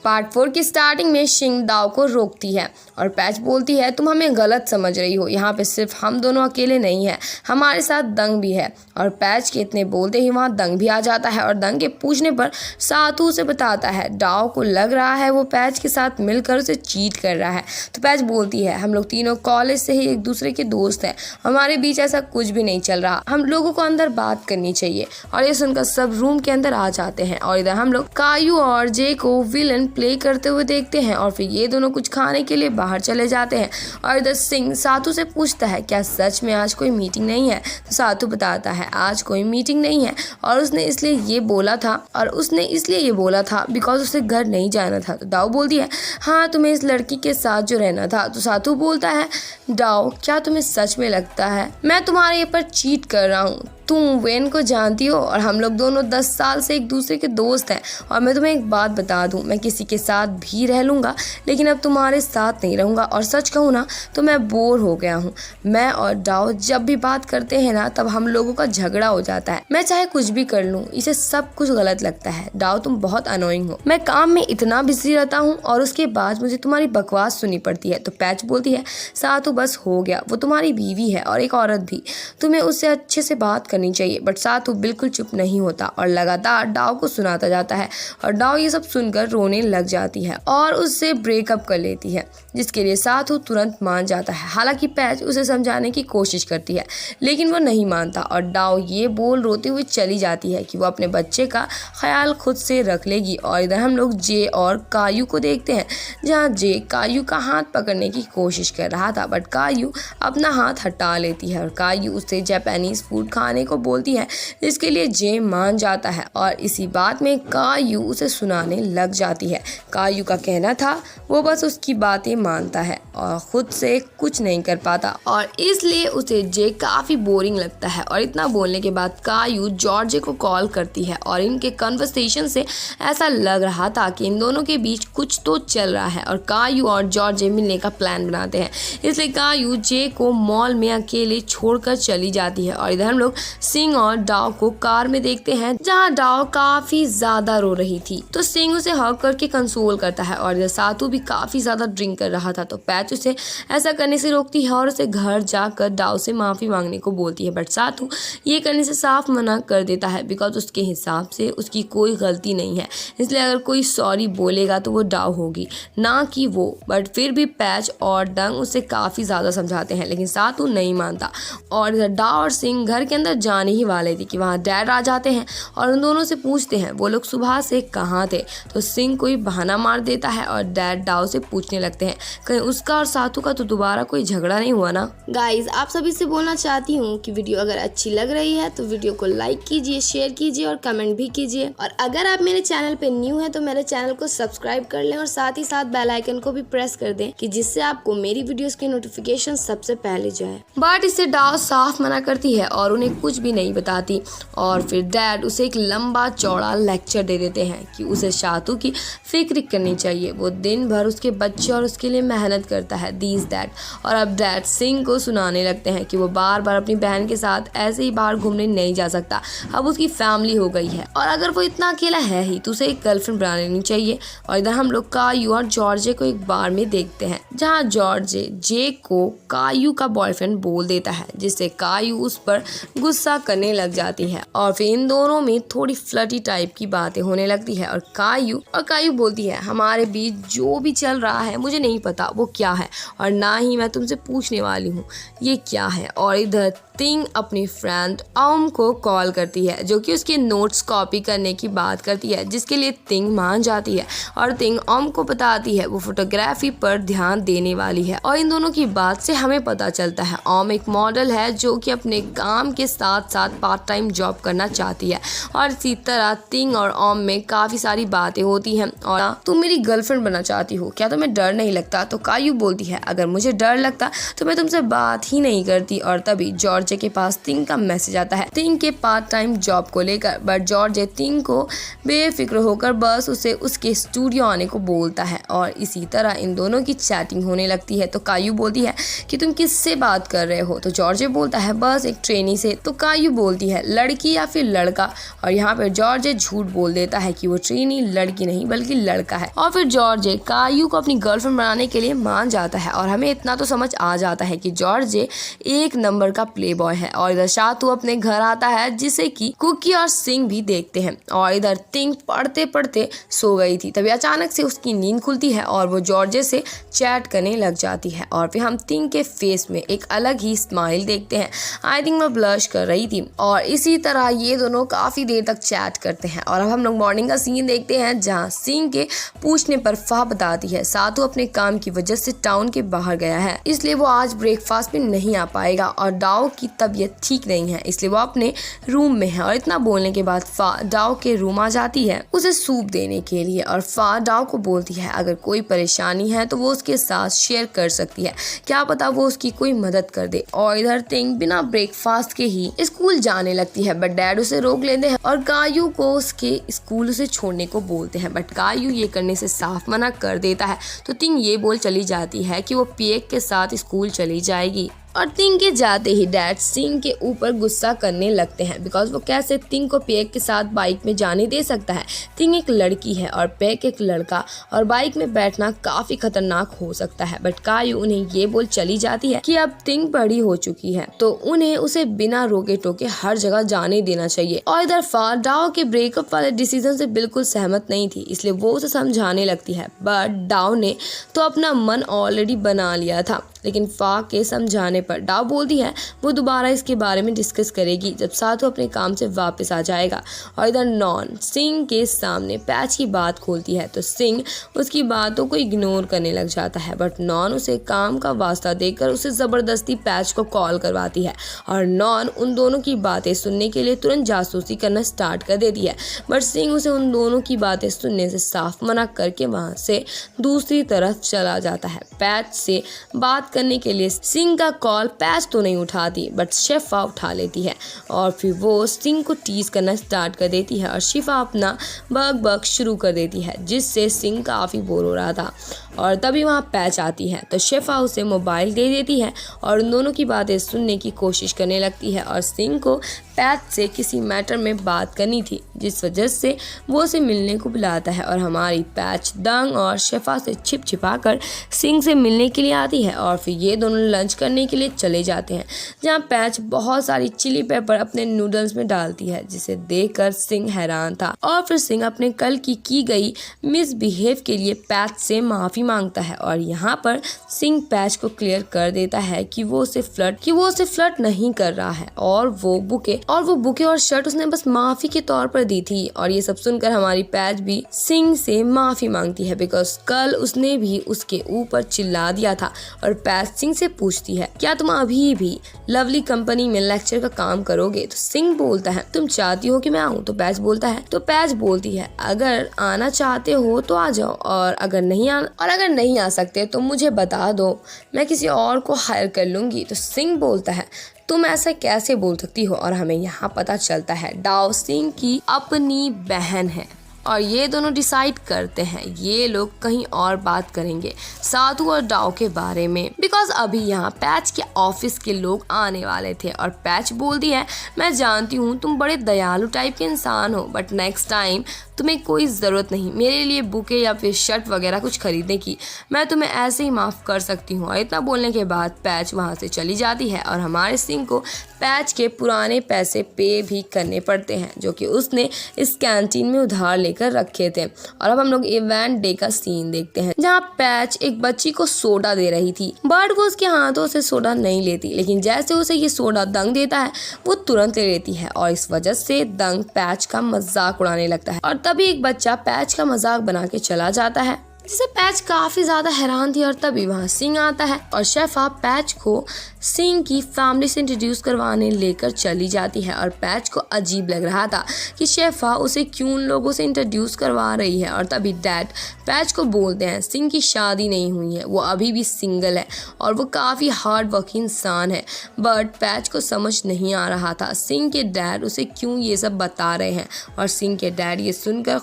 Part 4 की starting में शिंग दाओ को रोकती है और पैच बोलती है तुम हमें गलत समझ रही हो, यहाँ पे सिर्फ हम दोनों अकेले नहीं हैं, हमारे साथ दंग भी है। और पैच के इतने बोलते ही वहाँ दंग भी आ जाता है और दंग के पूछने पर सातू उसे बताता है दाओ को लग रहा है वो पैच के साथ मिलकर उसे चीट कर रहा है। तो पैच बोलती है हम लोग तीनों कॉलेज से ही एक दूसरे के दोस्त हैं, हमारे बीच ऐसा कुछ भी नहीं चल रहा, हम लोगों को अंदर बात करनी चाहिए। और ये सुनकर सब रूम के अंदर आ जाते हैं और इधर हम लोग कायू और जे को विलन प्ले करते हुए देखते हैं और फिर ये दोनों कुछ खाने के लिए बाहर चले जाते हैं। और इधर सिंह सातू से पूछता है क्या सच में आज कोई मीटिंग नहीं है। तो सातू बताता है आज कोई मीटिंग नहीं है और उसने इसलिए ये बोला था बिकॉज उसे घर नहीं जाना था। तो दाओ बोलती है हाँ तुम्हें इस लड़की के साथ जो रहना था। तो सातू बोलता है दाओ क्या तुम्हें सच में लगता है मैं तुम्हारे ऊपर चीट कर रहा हूँ? तुम वेन को जानती हो और हम लोग दोनों 10 साल से एक दूसरे के दोस्त हैं। और मैं तुम्हें एक बात बता दूं, मैं किसी के साथ भी रह लूँगा लेकिन अब तुम्हारे साथ नहीं रहूँगा। और सच कहूँ ना तो मैं बोर हो गया हूँ। मैं और दाओ जब भी बात करते हैं ना तब हम लोगों का झगड़ा हो जाता है। मैं चाहे कुछ भी कर लूँ इसे सब कुछ गलत लगता है। दाओ तुम बहुत अनोइंग हो, मैं काम में इतना बिजी रहता हूँ और उसके बाद मुझे तुम्हारी बकवास सुननी पड़ती है। तो पैच बोलती है सातू बस हो गया, वो तुम्हारी बीवी है और एक औरत भी, तुम्हें उससे अच्छे से बात करनी चाहिए। बट सातू बिल्कुल चुप नहीं होता और लगातार डाव को सुनाता जाता है और डाव ये सब सुनकर रोने लग जाती है और उससे ब्रेकअप कर लेती है, जिसके लिए सातू तुरंत मान जाता है। हालांकि पैच उसे समझाने की कोशिश करती है लेकिन वो नहीं मानता और डाव ये बोल रोते हुए चली जाती है कि वो अपने बच्चे का ख्याल खुद से रख लेगी। और इधर हम लोग जे और कायू को देखते हैं जहाँ जे कायू का हाथ पकड़ने की कोशिश कर रहा था बट कायू अपना हाथ हटा लेती है और कायू उससे जापानीज फूड खाने को बोलती है, जिसके लिए जे मान जाता है और इसी बात में कायू उसे सुनाने लग जाती है। कायू का कहना था वो बस उसकी बातें मानता है और खुद से कुछ नहीं कर पाता और इसलिए उसे जे काफी बोरिंग लगता है। और इतना बोलने के बाद कायू जॉर्जे को कॉल करती है और इनके कन्वर्सेशन से ऐसा लग रहा था कि इन दोनों के बीच कुछ तो चल रहा है और कायू और जॉर्जे मिलने का प्लान बनाते हैं। इसलिए कायू जे को मॉल में अकेले छोड़कर चली जाती है। और इधर हम लोग सिंह और डाव को कार में देखते हैं जहां डाव काफी ज्यादा रो रही थी। तो सिंह उसे हग करके कंसोल करता है और इधर सातू भी काफी ज्यादा ड्रिंक कर रहा था। तो पैच उसे ऐसा करने से रोकती है और उसे घर जाकर डाव से माफी मांगने को बोलती है बट सातू ये करने से साफ मना कर देता है बिकॉज उसके हिसाब से उसकी कोई गलती नहीं है, इसलिए अगर कोई सॉरी बोलेगा तो वो डाव होगी ना कि वो। बट फिर भी पैच और डंग उसे काफी ज्यादा समझाते हैं लेकिन सातू नहीं मानता। और इधर डाव और सिंह घर के अंदर जाने ही वाले थे कि वहाँ डैड आ जाते हैं और उन दोनों से पूछते हैं वो लोग सुबह से कहाँ थे। तो सिंह कोई बहाना मार देता है और डैड डाव से पूछने लगते हैं कहीं उसका और सातू का तो दोबारा कोई झगड़ा नहीं हुआ ना। गाइज आप सभी से बोलना चाहती हूँ कि वीडियो अगर अच्छी लग रही है तो वीडियो को लाइक कीजिए, शेयर कीजिए और कमेंट भी कीजिए। और अगर आप मेरे चैनल पे न्यू है तो मेरे चैनल को सब्सक्राइब कर लें और साथ ही साथ बेल आइकन को भी प्रेस कर दें कि जिससे आपको मेरी वीडियोस की नोटिफिकेशन सबसे पहले जाए। बट इससे डाव साफ मना करती है और उन्हें कुछ भी नहीं बताती और फिर डैड उसे एक लंबा चौड़ा लेक्चर दे देते हैं कि उसे सातू की फिक्र करनी चाहिए, वो दिन भर उसके बच्चे और उसके लिए मेहनत करता है दीज दैट। और अब डैड सिंह को सुनाने लगते हैं कि वो बार बार अपनी बहन के साथ ऐसे ही बाहर घूमने नहीं जा सकता, अब उसकी फैमिली हो गई है और अगर वो इतना अकेला है ही तो उसे एक गर्लफ्रेंड बना लेनी चाहिए। और इधर हम लोग कायू और जॉर्जे को एक बार में देखते हैं जहाँ जॉर्जे जे को कायू का बॉयफ्रेंड बोल देता है, जिससे कायू उस पर गुस्सा करने लग जाती है और फिर इन दोनों में थोड़ी फ्लर्टी टाइप की बातें होने लगती है। और कायू बोलती है हमारे बीच जो भी चल रहा है मुझे नहीं पता वो क्या है और ना ही मैं तुमसे पूछने वाली हूँ ये क्या है। और इधर तिंग अपनी फ्रेंड ओम को कॉल करती है जो कि उसके नोट्स कॉपी करने की बात करती है, जिसके लिए तिंग मान जाती है और तिंग ओम को बताती है वो फोटोग्राफी पर ध्यान देने वाली है। और इन दोनों की बात से हमें पता चलता है ओम एक मॉडल है जो कि अपने काम के साथ साथ पार्ट टाइम जॉब करना चाहती है। और इसी तरह तिंग और ओम में काफी सारी बातें होती हैं और तुम मेरी गर्लफ्रेंड बनना चाहती हो, क्या तुम्हें डर नहीं लगता? तो कायू बोलती है अगर मुझे डर लगता तो मैं तुमसे बात ही नहीं करती। और तभी जॉर्ज जॉर्ज के पास तिंग का मैसेज आता है तिंग के पार्ट टाइम जॉब को लेकर। बट जॉर्ज तिंग को बेफिक्र होकर बस उसे उसके स्टूडियो आने को बोलता है और इसी तरह इन दोनों की चैटिंग होने लगती है। तो कायू बोलती है कि तुम किससे बात कर रहे हो? तो जॉर्ज बोलता है बस एक ट्रेनी से। तो कायू बोलती है लड़की या फिर लड़का? और यहाँ पर जॉर्ज झूठ बोल देता है कि वो ट्रेनी लड़की नहीं बल्कि लड़का है। और फिर जॉर्ज कायू को अपनी गर्लफ्रेंड बनाने के लिए मान जाता है और हमें इतना तो समझ आ जाता है कि जॉर्ज एक नंबर का प्ले बॉय है। और इधर शातू अपने घर आता है जिसे कि कुकी और सिंह भी देखते हैं। और इधर तिंग पढ़ते पढ़ते सो गई थी, तभी अचानक से उसकी नींद खुलती है और वो जॉर्ज से चैट करने लग जाती है। और फिर हम तिंग के फेस में एक अलग ही स्माइल देखते हैं। आई थिंक वो ब्लश कर रही थी। और इसी तरह ये दोनों काफी देर तक चैट करते हैं। और अब हम लोग मॉर्निंग का सीन देखते हैं जहाँ सिंह के पूछने पर फा बताती है सातू अपने काम की वजह से टाउन के बाहर गया है, इसलिए वो आज ब्रेकफास्ट में नहीं आ पाएगा। और डाओ की तबीयत ठीक नहीं है इसलिए वो अपने रूम में है। और इतना बोलने के बाद फा डाओ के रूम आ जाती है उसे सूप देने के लिए। और फा डाओ को बोलती है अगर कोई परेशानी है तो वो उसके साथ शेयर कर सकती है, क्या पता वो उसकी कोई मदद कर दे। और इधर तिंग बिना ब्रेकफास्ट के ही स्कूल जाने लगती है बट डैड उसे रोक लेते हैं और कायू को उसके स्कूल उसे छोड़ने को बोलते हैं। बट कायू ये करने से साफ मना कर देता है। तो तिंग ये बोल चली जाती है कि वो पिएक के साथ स्कूल चली जाएगी। और तिंग के जाते ही डैड सिंह के ऊपर गुस्सा करने लगते हैं बिकॉज वो कैसे तिंग को पेक के साथ बाइक में जाने दे सकता है। तिंग एक लड़की है और पेक एक लड़का और बाइक में बैठना काफी खतरनाक हो सकता है। बट कायू उन्हें ये बोल चली जाती है कि अब तिंग बड़ी हो चुकी है तो उन्हें उसे बिना रोके टोके हर जगह जाने देना चाहिए। और इधर फा डाओ के ब्रेकअप वाले डिसीजन से बिल्कुल सहमत नहीं थी इसलिए वो उसे समझाने लगती है। बट डाओ ने तो अपना मन ऑलरेडी बना लिया था, लेकिन फा के समझाने पर डाओ बोलती है वो दोबारा इसके बारे में डिस्कस करेगी जब सातू अपने काम से वापस आ जाएगा। और इधर नॉन सिंह के सामने पैच की बात खोलती है तो सिंह उसकी बातों को इग्नोर करने लग जाता है। बट नॉन उसे काम का वास्ता देकर उसे जबरदस्ती पैच को कॉल करवाती है और नॉन उन दोनों की बातें सुनने के लिए तुरंत जासूसी करना स्टार्ट कर देती है। बट सिंह उसे उन दोनों की बातें सुनने से साफ मना करके वहां से दूसरी तरफ चला जाता है। पैच से बात करने के लिए सिंह का कॉल पैच तो नहीं उठाती बट शिफा उठा लेती है और फिर वो सिंह को टीज करना स्टार्ट कर देती है और शिफा अपना बग बग शुरू कर देती है जिससे सिंह काफी बोर हो रहा था। और तभी वहाँ पैच आती है तो शिफा उसे मोबाइल दे देती है और उन दोनों की बातें सुनने की कोशिश करने लगती है। और सिंह को पैच से किसी मैटर में बात करनी थी जिस वजह से वो उसे मिलने को बुलाता है। और हमारी पैच दंग और शिफा से छिप छिपा कर सिंह से मिलने के लिए आती है और फिर ये दोनों लंच करने के लिए चले जाते हैं जहाँ पैच बहुत सारी चिली पेपर अपने नूडल्स में डालती है जिसे देखकर सिंह हैरान था। और फिर सिंह अपने कल की गई मिसबिहेव के लिए पैच से माफी मांगता है। और यहाँ पर सिंह पैच को क्लियर कर देता है कि वो उसे फ्लर्ट नहीं कर रहा है और वो बुके और शर्ट उसने बस माफी के तौर पर दी थी। और ये सब सुनकर हमारी पैच भी सिंह से माफी मांगती है बिकॉज कल उसने भी उसके ऊपर चिल्ला दिया था। और पैच सिंह से पूछती है क्या तुम अभी भी लवली कंपनी में लेक्चर का काम करोगे? तो सिंह बोलता है तुम चाहती हो कि मैं आऊँ? तो पैच बोलती है अगर आना चाहते हो तो आ जाओ और अगर नहीं आ सकते तो मुझे बता दो, मैं किसी और को हायर कर लूंगी। तो सिंह बोलता है तुम ऐसा कैसे बोल सकती हो? और हमें यहाँ पता चलता है डाओ सिंह की अपनी बहन है और ये दोनों डिसाइड करते हैं ये लोग कहीं और बात करेंगे साधु और डाओ के बारे में बिकॉज अभी यहाँ पैच के ऑफिस के लोग आने वाले थे। और पैच बोलती है मैं जानती हूँ तुम बड़े दयालु टाइप के इंसान हो बट नेक्स्ट टाइम तुम्हें कोई ज़रूरत नहीं मेरे लिए बुके या फिर शर्ट वगैरह कुछ खरीदने की, मैं तुम्हें ऐसे ही माफ़ कर सकती हूँ। और इतना बोलने के बाद पैच वहाँ से चली जाती है और हमारे सिंह को पैच के पुराने पैसे पे भी करने पड़ते हैं जो कि उसने इस कैंटीन में उधार लेकर रखे थे। और अब हम लोग इवेंट डे का सीन देखते हैं जहाँ पैच एक बच्ची को सोडा दे रही थी बट वो उसके हाथों से सोडा नहीं लेती, लेकिन जैसे उसे ये सोडा दंग देता है वो तुरंत ले लेती है और इस वजह से दंग पैच का मजाक उड़ाने लगता है। और तभी एक बच्चा पैच का मजाक बना के चला जाता है जिससे पैच काफी ज्यादा हैरान थी। और तभी वहाँ सिंह आता है और शेफा पैच को सिंह की फैमिली से इंट्रोड्यूस करवाने लेकर चली जाती है। और पैच को अजीब लग रहा था कि शेफा उसे क्यों उन लोगों से इंट्रोड्यूस करवा रही है। और तभी डैड पैच को बोलते हैं सिंह की शादी नहीं हुई है, वो अभी भी सिंगल है और वो काफ़ी हार्ड वर्किंग इंसान है। बट पैच को समझ नहीं आ रहा था सिंह के डैड उसे क्यों ये सब बता रहे हैं। और सिंह के डैड ये सुनकर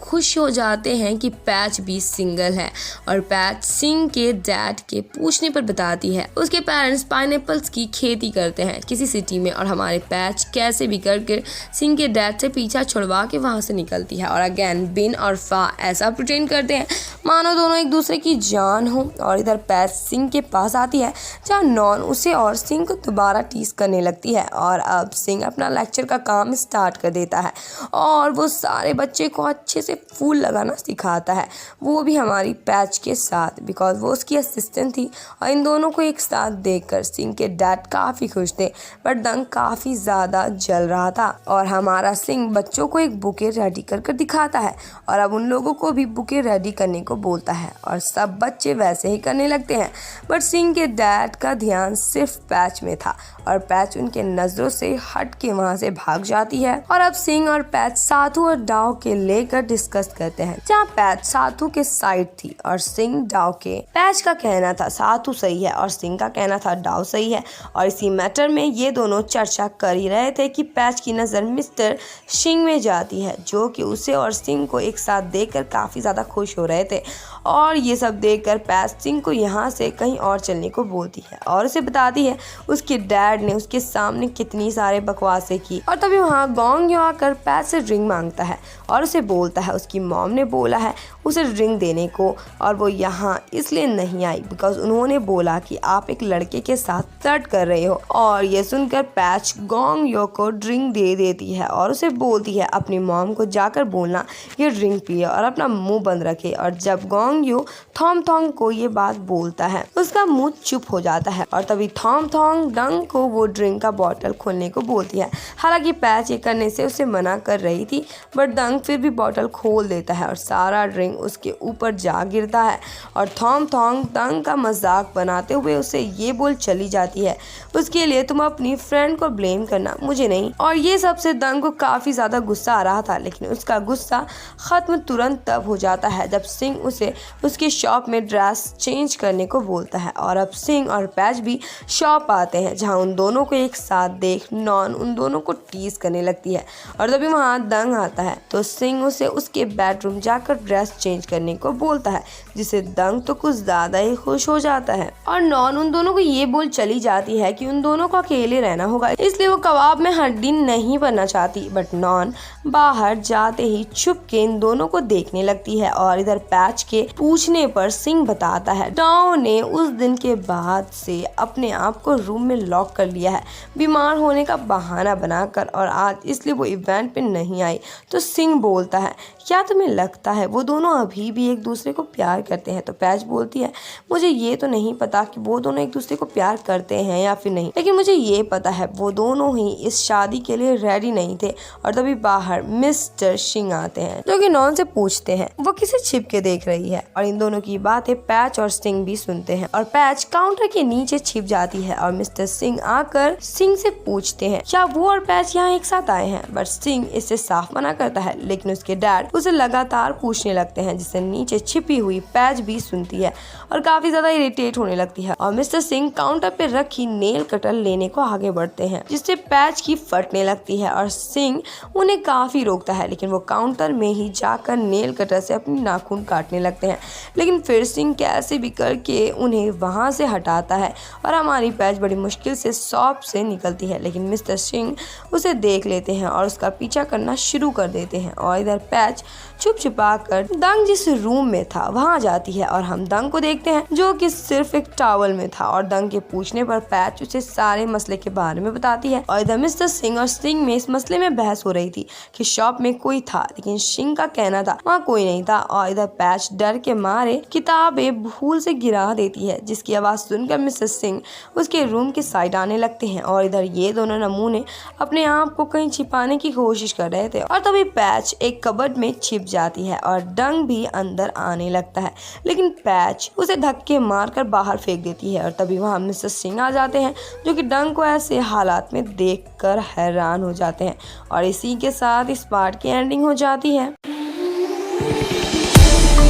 खुश हो जाते हैं कि पैच भी सिंगल है। और पैच सिंह के डैड के पूछने पर बताती है उसके पेरेंट्स पाइनएप्पल्स की खेती करते हैं किसी सिटी में। और हमारे पैच कैसे भी करके सिंह के डैड से पीछा छुड़वा के वहाँ से निकलती है। और अगेन बिन और फा ऐसा प्रिटेंड करते हैं मानो दोनों एक दूसरे की जान हो। और इधर पैच सिंह के पास आती है जहाँ नॉन उसे और सिंह को दोबारा टीज करने लगती है। और अब सिंह अपना लेक्चर का काम स्टार्ट कर देता है और वो सारे बच्चे को अच्छे से फूल लगाना सिखाता है, वो भी हमारी पैच के साथ, बिकॉज वो उसकी असिस्टेंट थी। और इन दोनों को एक साथ देखकर सिंह के डैड काफ़ी खुश थे बट दंग काफ़ी ज़्यादा जल रहा था। और हमारा सिंह बच्चों को एक बुके रेडी कर दिखाता है और अब उन लोगों को भी बुके रेडी करने को बोलता है और सब बच्चे वैसे ही करने लगते हैं। बट सिंह के डैड का ध्यान सिर्फ पैच में था और पैच उनके नज़रों से हट के वहाँ से भाग जाती है। और अब सिंह और पैच साथू और डाव के लेकर डिस्कस करते हैं जहाँ पैच साथू के साइड थी और सिंह डाव के। पैच का कहना था साथू सही है और सिंह का कहना था डाव सही है। और इसी मैटर में ये दोनों चर्चा कर ही रहे थे कि पैच की नज़र मिस्टर सिंह में जाती है जो कि उसे और सिंह को एक साथ देखकर काफ़ी ज़्यादा खुश हो रहे थे। और ये सब देखकर पैच सिंह को यहाँ से कहीं और चलने को बोलती है और उसे बताती है उसके डैड ने उसके सामने कितनी सारे बकवासें की। और तभी वहाँ गोंग यो आकर पैच से रिंग मांगता है और उसे बोलता है उसकी मॉम ने बोला है उसे रिंग देने को और वो यहाँ इसलिए नहीं आई बिकॉज उन्होंने बोला कि आप एक लड़के के साथ फ्लर्ट कर रहे हो। और ये सुनकर पैच गोंग यो को रिंग दे देती है और उसे बोलती है अपनी मॉम को जाकर बोलना ये रिंग पिए और अपना मुंह बंद रखे। और जब गोंग यो थॉम थोंग को ये बात बोलता है उसका मुंह चुप हो जाता है। और तभी थॉम थोंग डंग को वो ड्रिंक का बॉटल खोलने को बोलती है। हालांकि पैच ये करने से उसे मना कर रही थी बट डंग फिर भी बॉटल खोल देता है और सारा ड्रिंक उसके ऊपर जा गिरता है। और थॉम थोंग डंग का मजाक बनाते हुए उसे ये बोल चली जाती है उसके लिए तुम अपनी फ्रेंड को ब्लेम करना मुझे नहीं। और ये सबसे डंग को काफी ज्यादा गुस्सा आ रहा था लेकिन उसका गुस्सा खत्म तुरंत तब हो जाता है जब सिंह उसे उसकी शॉप में ड्रेस चेंज करने को बोलता है। और अब सिंह और पैच भी शॉप आते हैं जहां उन दोनों को एक साथ देख नॉन उन दोनों को टीज करने लगती है। और तभी वहां दंग आता है तो सिंह उसे उसके बेडरूम जाकर ड्रेस चेंज करने को बोलता है जिससे दंग तो कुछ ज्यादा ही खुश हो जाता है। और नॉन उन दोनों को ये बोल चली जाती है कि उन दोनों को अकेले रहना होगा इसलिए वो कबाब में हड्डी नहीं बनना चाहती। बट नॉन बाहर जाते ही छुप के इन दोनों को देखने लगती है। और इधर पैच के पूछने पर सिंह बताता है डाओ ने उस दिन के बाद से अपने आप को रूम में लॉक कर लिया है बीमार होने का बहाना बनाकर और आज इसलिए वो इवेंट पे नहीं आई। तो सिंह बोलता है क्या तुम्हें लगता है वो दोनों अभी भी एक दूसरे को प्यार करते हैं। तो पैच बोलती है मुझे ये तो नहीं पता कि वो दोनों एक दूसरे को प्यार करते हैं या फिर नहीं लेकिन मुझे ये पता है वो दोनों ही इस शादी के लिए रेडी नहीं थे। और तभी बाहर मिस्टर सिंह आते हैं जो कि नॉन से पूछते हैं वो किसे छिप के देख रही है। और इन दोनों की बातें पैच और सिंह भी सुनते हैं और पैच काउंटर के नीचे छिप जाती है और मिस्टर सिंह आकर सिंह से पूछते हैं क्या वो और पैच यहाँ एक साथ आए हैं। बट सिंह इससे साफ मना करता है लेकिन उसके डैड उसे लगातार पूछने लगते हैं जिससे नीचे छिपी हुई पैच भी सुनती है और काफी ज्यादा इरिटेट होने लगती है। और मिस्टर सिंह काउंटर पे रखी नेल कटर लेने को आगे बढ़ते हैं जिससे पैच की फटने लगती है और सिंह उन्हें काफी रोकता है लेकिन वो काउंटर में ही जाकर नेल कटर से अपनी नाखून काटने लगते हैं। लेकिन फिर सिंह कैसे भी करके उन्हें वहां से हटाता है और हमारी पैच बड़ी मुश्किल से शॉप से निकलती है लेकिन मिस्टर सिंह उसे देख लेते हैं और उसका पीछा करना शुरू कर देते हैं। और इधर पैच छुप छुपा कर दंग जिस रूम में था वहां जाती है और हम दंग को देखते हैं जो कि सिर्फ एक टॉवल में था। और दंग के पूछने पर पैच उसे सारे मसले के बारे में बताती है। और इधर मिस्टर सिंह और सिंह में इस मसले में बहस हो रही थी कि शॉप में कोई था लेकिन सिंह का कहना था वहाँ कोई नहीं था। और इधर पैच डर के मारे किताबें भूल से गिरा देती है जिसकी आवाज सुनकर मिस्टर सिंह उसके रूम के साइड आने लगते हैं। और इधर ये दोनों नमूने अपने आप को कहीं छिपाने की कोशिश कर रहे थे। और तभी पैच एक कबर्ड में छिप जाती है और डंग भी अंदर आने लगता है, लेकिन पैच उसे धक्के मारकर बाहर फेंक देती है। और तभी वहाँ मिस्टर सिंह आ जाते हैं, जो कि डंग को ऐसे हालात में देखकर हैरान हो जाते हैं। और इसी के साथ इस पार्ट की एंडिंग हो जाती है।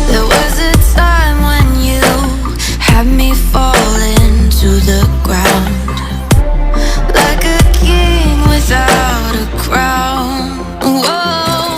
There was a time when you had me fall